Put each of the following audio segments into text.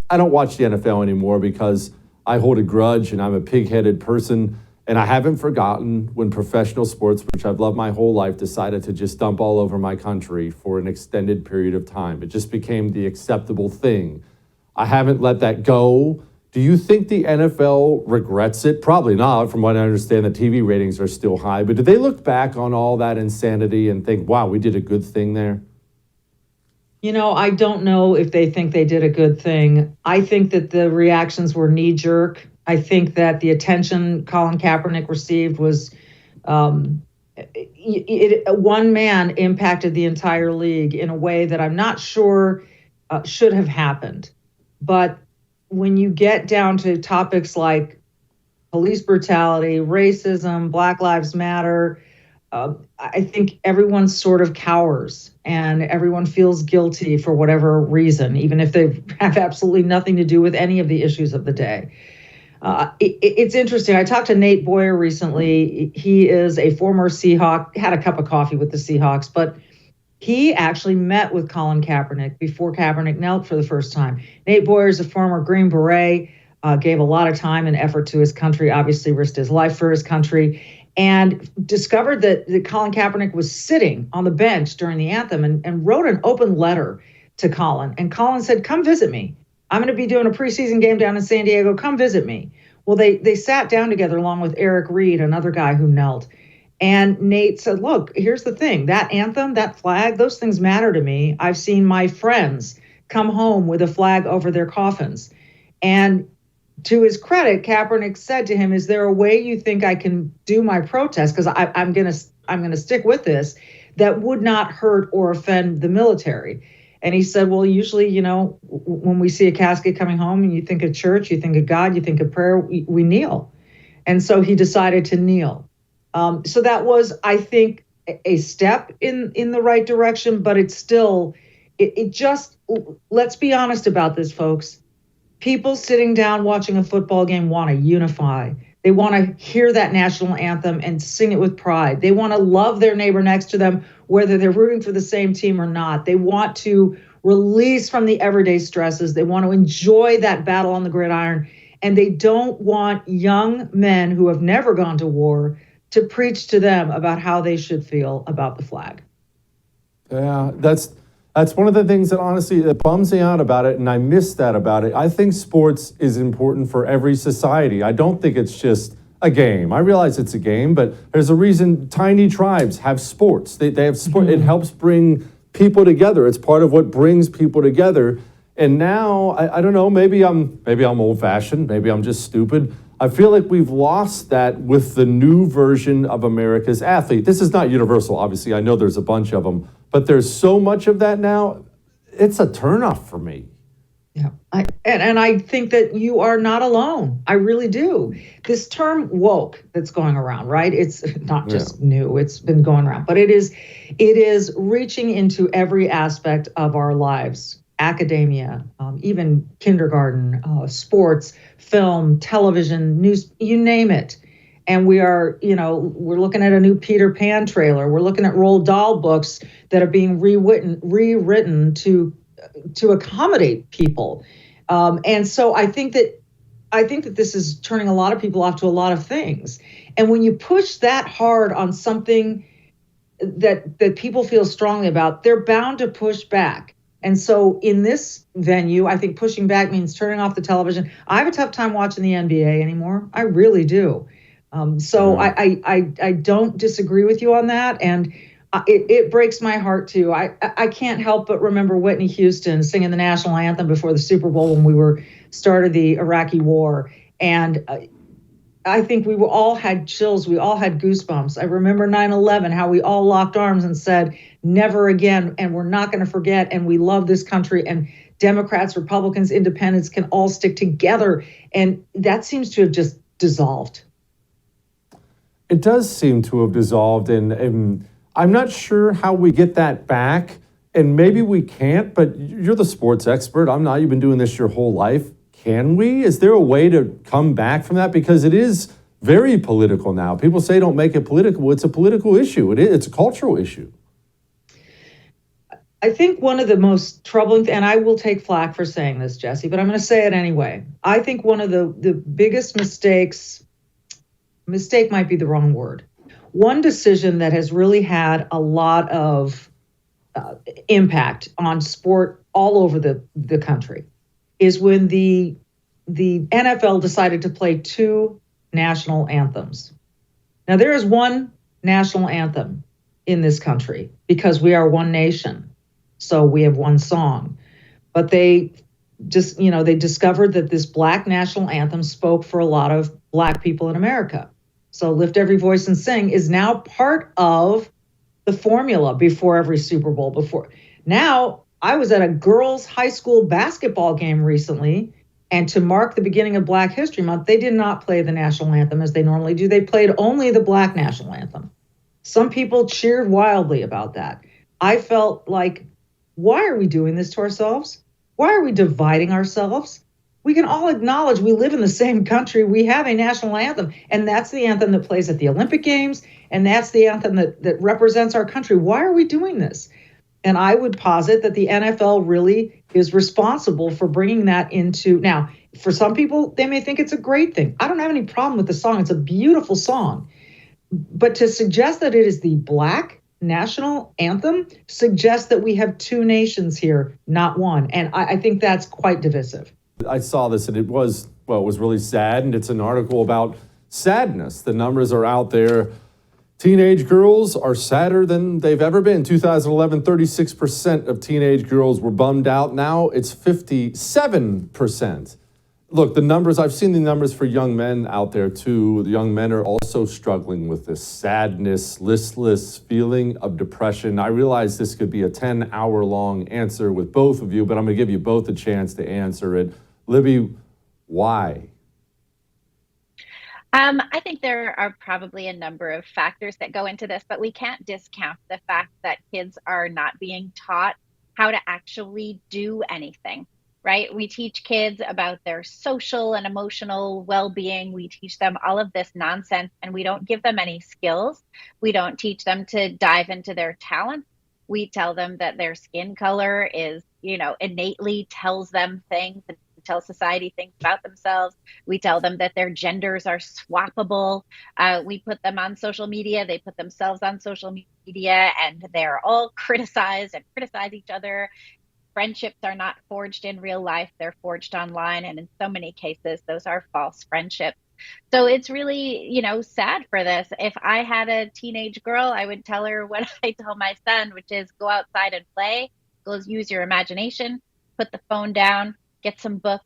I don't watch the NFL anymore because I hold a grudge and I'm a pig-headed person. And I haven't forgotten when professional sports, which I've loved my whole life, decided to just dump all over my country for an extended period of time. It just became the acceptable thing. I haven't let that go. Do you think the NFL regrets it? Probably not. From what I understand, the TV ratings are still high. But do they look back on all that insanity and think, wow, we did a good thing there? I don't know if they think they did a good thing. I think that the reactions were knee-jerk. I think that the attention Colin Kaepernick received was one man impacted the entire league in a way that I'm not sure should have happened. But when you get down to topics like police brutality, racism, Black Lives Matter, I think everyone sort of cowers and everyone feels guilty for whatever reason, even if they have absolutely nothing to do with any of the issues of the day. It's interesting. I talked to Nate Boyer recently. He is a former Seahawk, had a cup of coffee with the Seahawks, but he actually met with Colin Kaepernick before Kaepernick knelt for the first time. Nate Boyer is a former Green Beret, gave a lot of time and effort to his country, obviously risked his life for his country, and discovered that Colin Kaepernick was sitting on the bench during the anthem and wrote an open letter to Colin. And Colin said, come visit me. I'm going to be doing a preseason game down in San Diego. Come visit me. Well, they sat down together along with Eric Reed, another guy who knelt. And Nate said, look, here's the thing. That anthem, that flag, those things matter to me. I've seen my friends come home with a flag over their coffins. And to his credit, Kaepernick said to him, is there a way you think I can do my protest? Because I'm going to stick with this, that would not hurt or offend the military. And he said, well, usually, when we see a casket coming home and you think of church, you think of God, you think of prayer, we kneel. And so he decided to kneel. So that was, I think, a step in the right direction, but it's still, it just, let's be honest about this, folks. People sitting down watching a football game want to unify. They want to hear that national anthem and sing it with pride. They want to love their neighbor next to them, whether they're rooting for the same team or not. They want to release from the everyday stresses. They want to enjoy that battle on the gridiron. And they don't want young men who have never gone to war to preach to them about how they should feel about the flag. Yeah, that's one of the things that honestly that bums me out about it, and I miss that about it. I think sports is important for every society. I don't think it's just a game. I realize it's a game, but there's a reason tiny tribes have sports. They have sport. Mm-hmm. It helps bring people together. It's part of what brings people together. And now, I don't know, maybe I'm old-fashioned, maybe I'm just stupid. I feel like we've lost that with the new version of America's athlete. This is not universal, obviously. I know there's a bunch of them, but there's so much of that now. It's a turnoff for me. Yeah, I think that you are not alone. I really do. This term woke that's going around, right? It's not just new, it's been going around, but it is reaching into every aspect of our lives. Academia, even kindergarten, sports, film, television, news, you name it. And we are, we're looking at a new Peter Pan trailer. We're looking at Roald Dahl books that are being rewritten to accommodate people. And so I think that this is turning a lot of people off to a lot of things. And when you push that hard on something that people feel strongly about, they're bound to push back. And so in this venue, I think pushing back means turning off the television. I have a tough time watching the NBA anymore. I really do. I don't disagree with you on that. And it breaks my heart too. I can't help but remember Whitney Houston singing the national anthem before the Super Bowl when we started the Iraqi war. And I think we all had chills. We all had goosebumps. I remember 9/11, how we all locked arms and said, never again. And we're not going to forget. And we love this country. And Democrats, Republicans, independents can all stick together. And that seems to have just dissolved. It does seem to have dissolved. And I'm not sure how we get that back. And maybe we can't, but you're the sports expert. I'm not. You've been doing this your whole life. Can we? Is there a way to come back from that? Because it is very political now. People say don't make it political. It's a political issue. It's a cultural issue. I think one of the most troubling, and I will take flack for saying this, Jesse, but I'm going to say it anyway. I think one of the biggest mistake might be the wrong word. One decision that has really had a lot of impact on sport all over the country is when the NFL decided to play two national anthems. Now, there is one national anthem in this country because we are one nation. So we have one song. But they just, they discovered that this Black national anthem spoke for a lot of Black people in America. So Lift Every Voice and Sing is now part of the formula before every Super Bowl. Now, I was at a girls' high school basketball game recently, and to mark the beginning of Black History Month, they did not play the national anthem as they normally do. They played only the Black national anthem. Some people cheered wildly about that. I felt like, why are we doing this to ourselves? Why are we dividing ourselves? We can all acknowledge we live in the same country. We have a national anthem, and that's the anthem that plays at the Olympic Games, and that's the anthem that represents our country. Why are we doing this? And I would posit that the NFL really is responsible for bringing that into. Now, for some people, they may think it's a great thing. I don't have any problem with the song. It's a beautiful song. But to suggest that it is the Black national anthem suggests that we have two nations here, not one. And I think that's quite divisive. I saw this and it was really sad. And it's an article about sadness. The numbers are out there. Teenage girls are sadder than they've ever been. 2011, 36% of teenage girls were bummed out. Now it's 57%. Look, I've seen the numbers for young men out there too. The young men are also struggling with this sadness, listless feeling of depression. I realize this could be a 10-hour-long answer with both of you, but I'm going to give you both a chance to answer it. Libby, why? I think there are probably a number of factors that go into this, but we can't discount the fact that kids are not being taught how to actually do anything. Right? We teach kids about their social and emotional well-being. We teach them all of this nonsense, and we don't give them any skills. We don't teach them to dive into their talents. We tell them that their skin color is, innately tells them things and tells society things about themselves. We tell them that their genders are swappable. We put them on social media. They put themselves on social media, and they're all criticized and criticize each other. Friendships are not forged in real life, they're forged online. And in so many cases, those are false friendships. So it's really, sad for this. If I had a teenage girl, I would tell her what I tell my son, which is go outside and play, go use your imagination, put the phone down, get some books,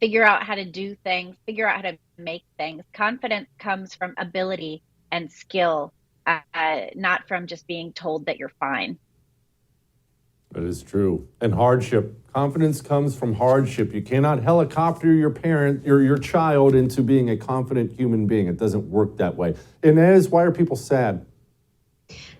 figure out how to do things, figure out how to make things. Confidence comes from ability and skill, not from just being told that you're fine. That is true. And hardship. Confidence comes from hardship. You cannot helicopter your child into being a confident human being. It doesn't work that way. Inez, why are people sad?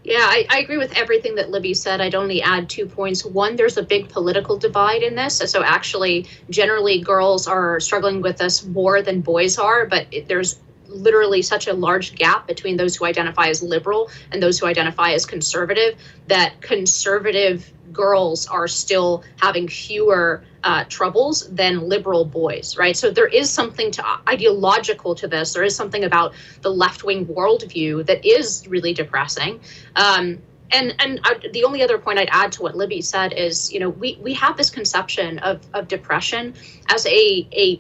Yeah, I agree with everything that Libby said. I'd only add 2 points. One, there's a big political divide in this. So actually, generally, girls are struggling with this more than boys are, but there's literally such a large gap between those who identify as liberal and those who identify as conservative that conservative girls are still having fewer troubles than liberal boys, right? So there is something ideological to this. There is something about the left-wing worldview that is really depressing. And the only other point I'd add to what Libby said is, we have this conception of depression as a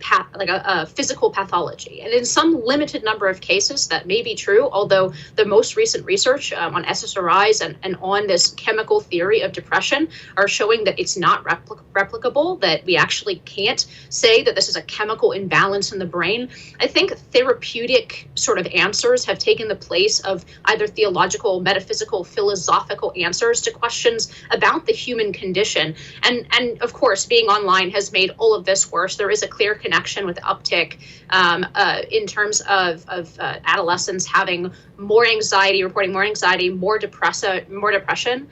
physical pathology. And in some limited number of cases, that may be true, although the most recent research on SSRIs and on this chemical theory of depression are showing that it's not replicable, that we actually can't say that this is a chemical imbalance in the brain. I think therapeutic sort of answers have taken the place of either theological, metaphysical, philosophical answers to questions about the human condition. And of course, being online has made all of this worse. There is a clear connection with uptick in terms of adolescents having more anxiety, reporting more anxiety, more depression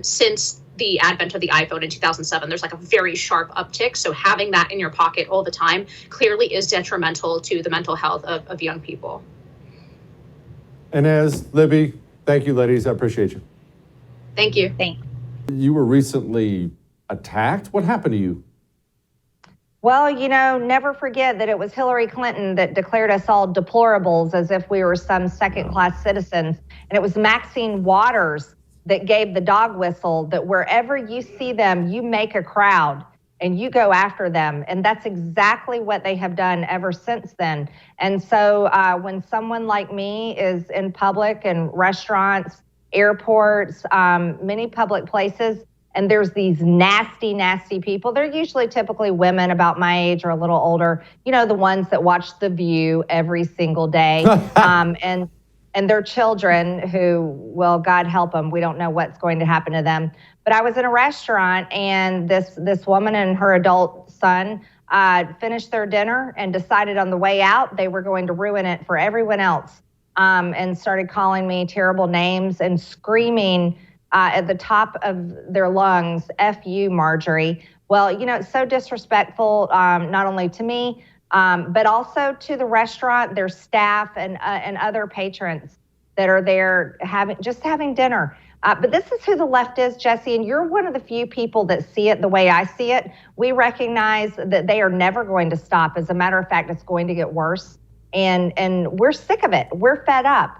since the advent of the iPhone in 2007. There's like a very sharp uptick. So having that in your pocket all the time clearly is detrimental to the mental health of young people. Inez, Libby, thank you, ladies. I appreciate you. Thank you. Thanks. You were recently attacked. What happened to you? Well, never forget that it was Hillary Clinton that declared us all deplorables as if we were some second-class citizens. And it was Maxine Waters that gave the dog whistle that wherever you see them, you make a crowd and you go after them. And that's exactly what they have done ever since then. And so when someone like me is in public and restaurants, airports, many public places, and there's these nasty, nasty people. They're usually typically women about my age or a little older, the ones that watch The View every single day. And their children who, well, God help them, we don't know what's going to happen to them. But I was in a restaurant and this woman and her adult son finished their dinner and decided on the way out they were going to ruin it for everyone else, and started calling me terrible names and screaming at the top of their lungs, F you, Marjorie. Well, it's so disrespectful, not only to me, but also to the restaurant, their staff, and other patrons that are there having dinner. But this is who the left is, Jesse, and you're one of the few people that see it the way I see it. We recognize that they are never going to stop. As a matter of fact, it's going to get worse. And we're sick of it. We're fed up.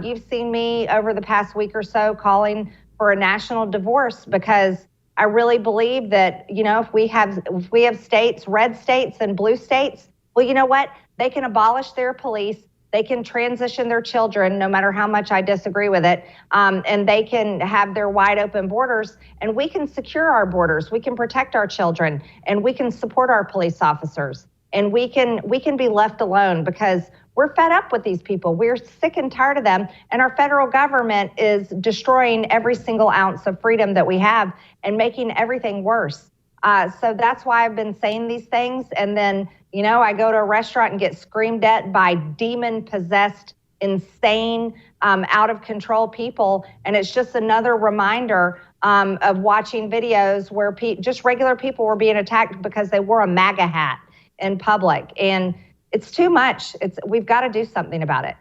You've seen me over the past week or so calling for a national divorce because I really believe that, if we have states, red states and blue states, well, you know what? They can abolish their police. They can transition their children, no matter how much I disagree with it. And they can have their wide open borders, and we can secure our borders. We can protect our children, and we can support our police officers. And we can be left alone because we're fed up with these people. We're sick and tired of them. And our federal government is destroying every single ounce of freedom that we have and making everything worse. So that's why I've been saying these things. And then, I go to a restaurant and get screamed at by demon-possessed, insane, out of control people. And it's just another reminder of watching videos where just regular people were being attacked because they wore a MAGA hat in public. And it's too much. We've got to do something about it.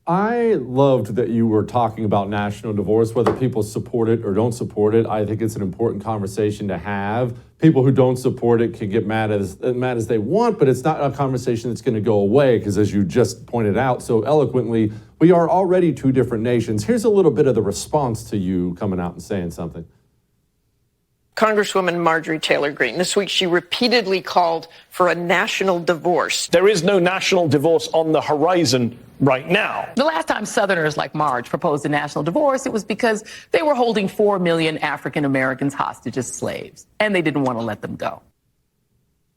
I loved that you were talking about national divorce, whether people support it or don't support it. I think it's an important conversation to have. People who don't support it can get mad as they want, but it's not a conversation that's going to go away because, as you just pointed out so eloquently, we are already two different nations. Here's a little bit of the response to you coming out and saying something. Congresswoman Marjorie Taylor Greene. This week, she repeatedly called for a national divorce. There is no national divorce on the horizon right now. The last time Southerners like Marge proposed a national divorce, it was because they were holding 4 million African Americans hostage as slaves, and they didn't want to let them go.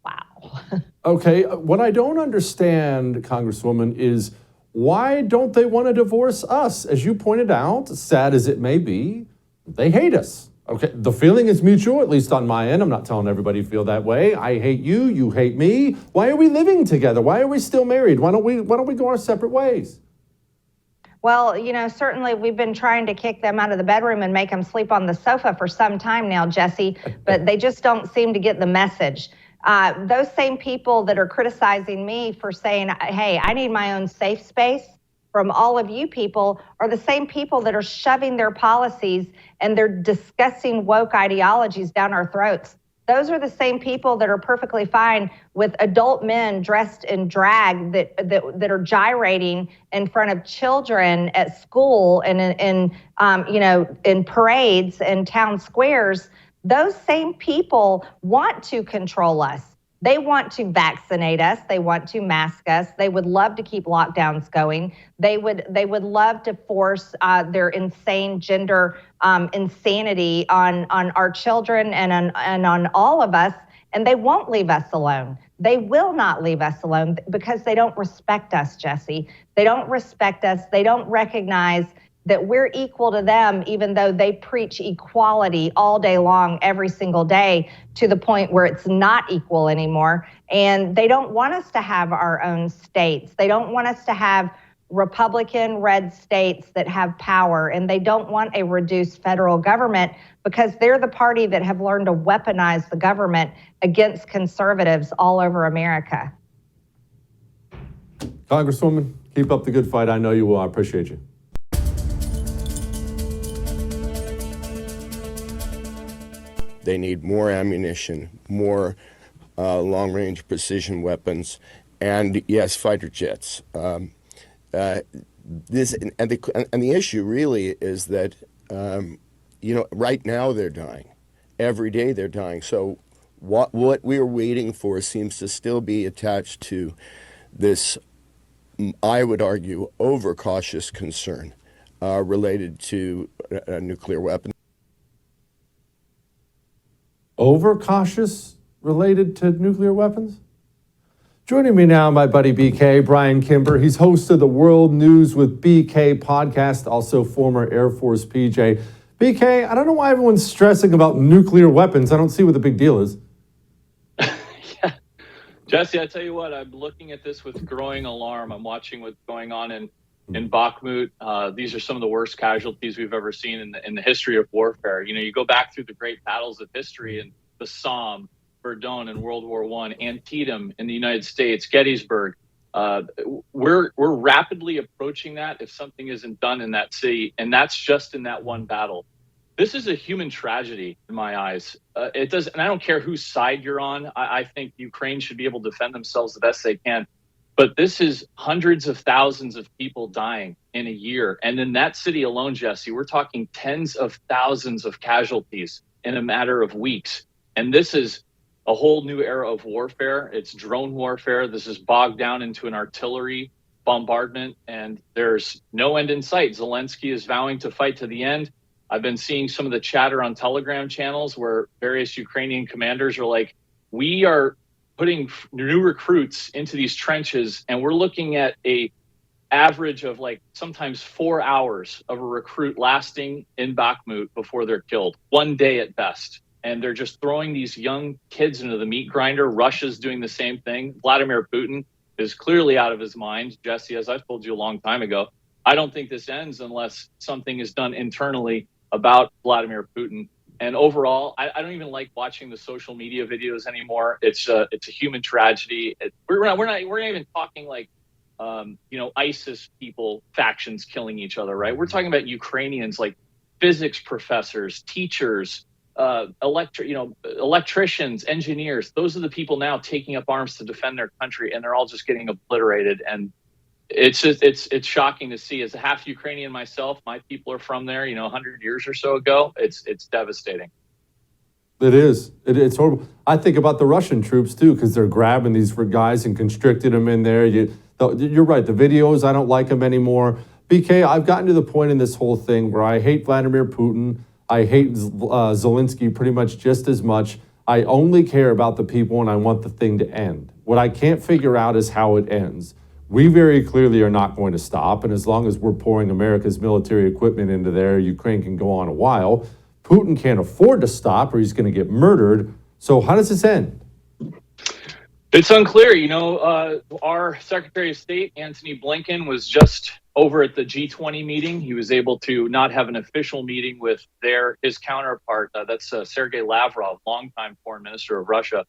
Wow. Okay, what I don't understand, Congresswoman, is why don't they want to divorce us? As you pointed out, sad as it may be, they hate us. Okay, the feeling is mutual, at least on my end. I'm not telling everybody to feel that way. I hate you, you hate me. Why are we living together? Why are we still married? Why don't we go our separate ways? Well, certainly we've been trying to kick them out of the bedroom and make them sleep on the sofa for some time now, Jesse, but they just don't seem to get the message. Those same people that are criticizing me for saying, hey, I need my own safe space from all of you people are the same people that are shoving their policies and their disgusting woke ideologies down our throats. Those are the same people that are perfectly fine with adult men dressed in drag that are gyrating in front of children at school and in parades and town squares. Those same people want to control us. They want to vaccinate us. They want to mask us. They would love to keep lockdowns going. They would love to force their insane gender insanity on our children and on all of us. And they won't leave us alone. They will not leave us alone because they don't respect us, Jesse. They don't respect us. They don't recognize that we're equal to them, even though they preach equality all day long, every single day, to the point where it's not equal anymore. And they don't want us to have our own states. They don't want us to have Republican red states that have power. And they don't want a reduced federal government because they're the party that have learned to weaponize the government against conservatives all over America. Congresswoman, keep up the good fight. I know you will. I appreciate you. They need more ammunition, more long-range precision weapons, and yes, fighter jets. This and the issue really is that right now they're dying, every day they're dying. So what we are waiting for seems to still be attached to this, I would argue, overcautious concern related to nuclear weapons. Overcautious related to nuclear weapons? Joining me now, my buddy BK, Brian Kimber. He's host of the World News with BK podcast, also former Air Force PJ. BK, I don't know why everyone's stressing about nuclear weapons. I don't see what the big deal is. Yeah. Jesse, I tell you what, I'm looking at this with growing alarm. I'm watching what's going on in Bakhmut. These are some of the worst casualties we've ever seen in the history of warfare. You know, you go back through the great battles of history and the Somme, Verdun in World War I, Antietam in the United States, Gettysburg. We're rapidly approaching that if something isn't done in that city, and that's just in that one battle. This is a human tragedy in my eyes. It does, and I don't care whose side you're on. I think Ukraine should be able to defend themselves the best they can. But this is hundreds of thousands of people dying in a year. And in that city alone, Jesse, we're talking tens of thousands of casualties in a matter of weeks. And this is a whole new era of warfare. It's drone warfare. This is bogged down into an artillery bombardment, and there's no end in sight. Zelensky is vowing to fight to the end. I've been seeing some of the chatter on Telegram channels where various Ukrainian commanders are like, we are putting new recruits into these trenches, and we're looking at a average of like sometimes 4 hours of a recruit lasting in Bakhmut before they're killed, 1 day at best. And they're just throwing these young kids into the meat grinder. Russia's doing the same thing. Vladimir Putin is clearly out of his mind. Jesse, as I've told you a long time ago, I don't think this ends unless something is done internally about Vladimir Putin. And overall, I don't even like watching the social media videos anymore. It's a human tragedy. We're not even talking like ISIS people, factions killing each other, right? We're talking about Ukrainians, like physics professors, teachers, electricians, engineers. Those are the people now taking up arms to defend their country, and they're all just getting obliterated. And it's shocking to see. As a half Ukrainian myself, my people are from there. 100 years or so ago. It's devastating. It is. It's horrible. I think about the Russian troops too, because they're grabbing these guys and constricting them in there. You're right. The videos, I don't like them anymore. BK, I've gotten to the point in this whole thing where I hate Vladimir Putin. I hate Zelensky pretty much just as much. I only care about the people, and I want the thing to end. What I can't figure out is how it ends. We very clearly are not going to stop, and as long as we're pouring America's military equipment into there, Ukraine can go on a while. Putin can't afford to stop, or he's going to get murdered. So how does this end? It's unclear. Our Secretary of State, Antony Blinken, was just over at the G20 meeting. He was able to not have an official meeting with his counterpart. That's Sergei Lavrov, longtime foreign minister of Russia.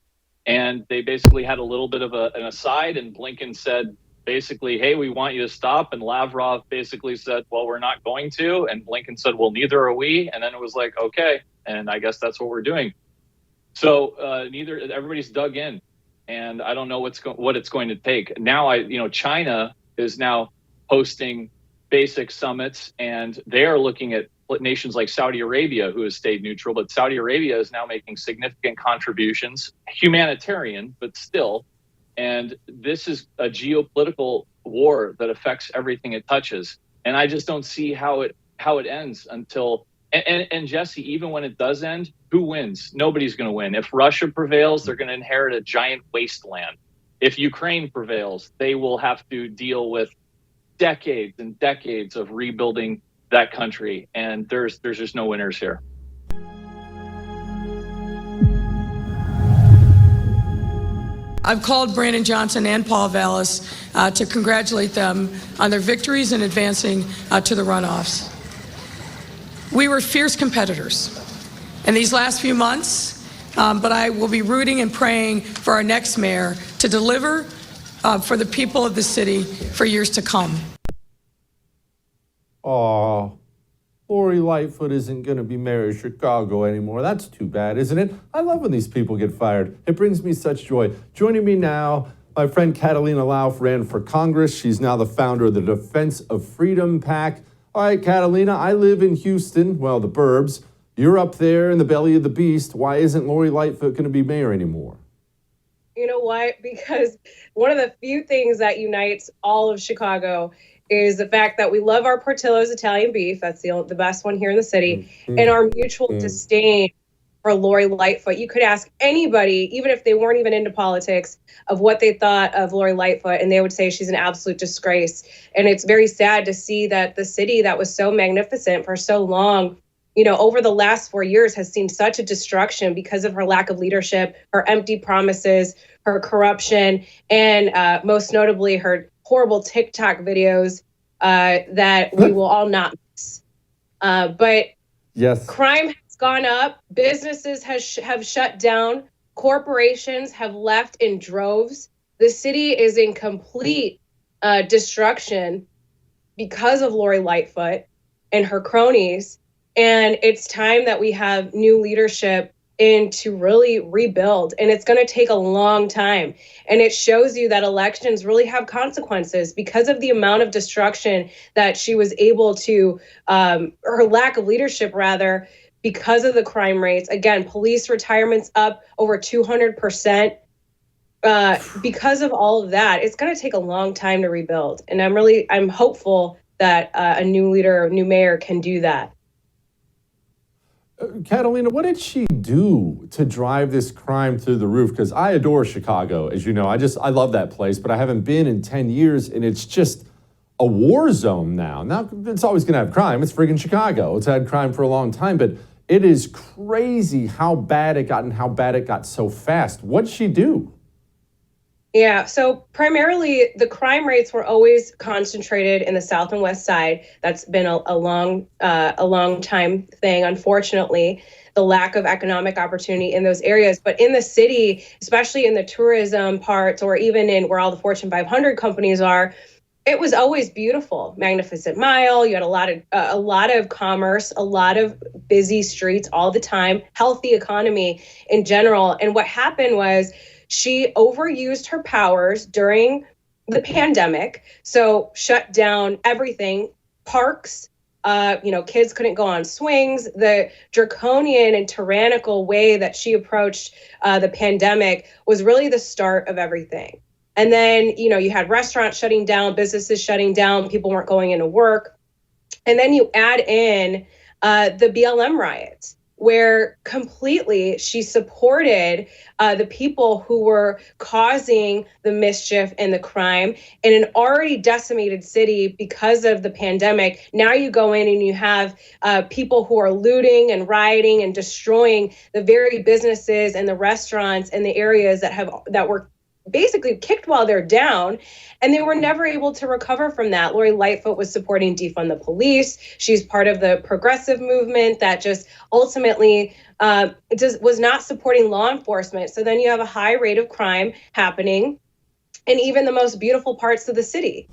And they basically had a little bit of an aside, and Blinken said, basically, hey, we want you to stop. And Lavrov basically said, well, we're not going to. And Blinken said, well, neither are we. And then it was like, okay. And I guess that's what we're doing. So everybody's dug in. And I don't know what it's going to take. Now, China is now hosting basic summits, and they are looking at nations like Saudi Arabia, who has stayed neutral. But Saudi Arabia is now making significant contributions, humanitarian, but still. And this is a geopolitical war that affects everything it touches. And I just don't see how it ends until. And Jesse, even when it does end, who wins? Nobody's going to win. If Russia prevails, they're going to inherit a giant wasteland. If Ukraine prevails, they will have to deal with decades and decades of rebuilding that country. And there's just no winners here. I've called Brandon Johnson and Paul Vallis to congratulate them on their victories in advancing to the runoffs. We were fierce competitors in these last few months, but I will be rooting and praying for our next mayor to deliver for the people of the city for years to come. Oh, Lori Lightfoot isn't going to be mayor of Chicago anymore. That's too bad, isn't it? I love when these people get fired. It brings me such joy. Joining me now, my friend Catalina Lauf ran for Congress. She's now the founder of the Defense of Freedom PAC. All right, Catalina, I live in Houston, well, the burbs. You're up there in the belly of the beast. Why isn't Lori Lightfoot going to be mayor anymore? You know what? Because one of the few things that unites all of Chicago is the fact that we love our Portillo's Italian beef. That's the best one here in the city. And our mutual disdain for Lori Lightfoot. You could ask anybody, even if they weren't even into politics, of what they thought of Lori Lightfoot, and they would say she's an absolute disgrace. And it's very sad to see that the city that was so magnificent for so long, you know, over the last 4 years has seen such a destruction because of her lack of leadership, her empty promises, her corruption, and most notably her horrible TikTok videos that we will all not miss. But yes, crime has gone up, businesses have shut down, corporations have left in droves. The city is in complete destruction because of Lori Lightfoot and her cronies. And it's time that we have new leadership in to really rebuild. And it's going to take a long time. And it shows you that elections really have consequences because of the amount of destruction that she was able to, her lack of leadership rather, because of the crime rates. Again, police retirements up over 200%. Because of all of that, it's going to take a long time to rebuild. And I'm hopeful that a new leader, a new mayor can do that. Catalina, what did she do to drive this crime through the roof? Because I adore Chicago, as you know. I love that place, but I haven't been in 10 years, and it's just a war zone now. Now, it's always going to have crime. It's friggin' Chicago. It's had crime for a long time, but it is crazy how bad it got and how bad it got so fast. What'd she do? Yeah, so primarily the crime rates were always concentrated in the South and West Side. That's been a long time thing, unfortunately, the lack of economic opportunity in those areas. But in the city, especially in the tourism parts or even in where all the Fortune 500 companies are, it was always beautiful. Magnificent Mile, you had a lot of commerce, a lot of busy streets all the time, healthy economy in general. And what happened was she overused her powers during the pandemic, so shut down everything, parks, kids couldn't go on swings. The draconian and tyrannical way that she approached the pandemic was really the start of everything. And then, you had restaurants shutting down, businesses shutting down, people weren't going into work. And then you add in the BLM riots, where completely she supported the people who were causing the mischief and the crime in an already decimated city because of the pandemic. Now you go in and you have people who are looting and rioting and destroying the very businesses and the restaurants and the areas that were basically kicked while they're down, and they were never able to recover from that. Lori Lightfoot was supporting defund the police. She's part of the progressive movement that just ultimately was not supporting law enforcement. So then you have a high rate of crime happening in even the most beautiful parts of the city.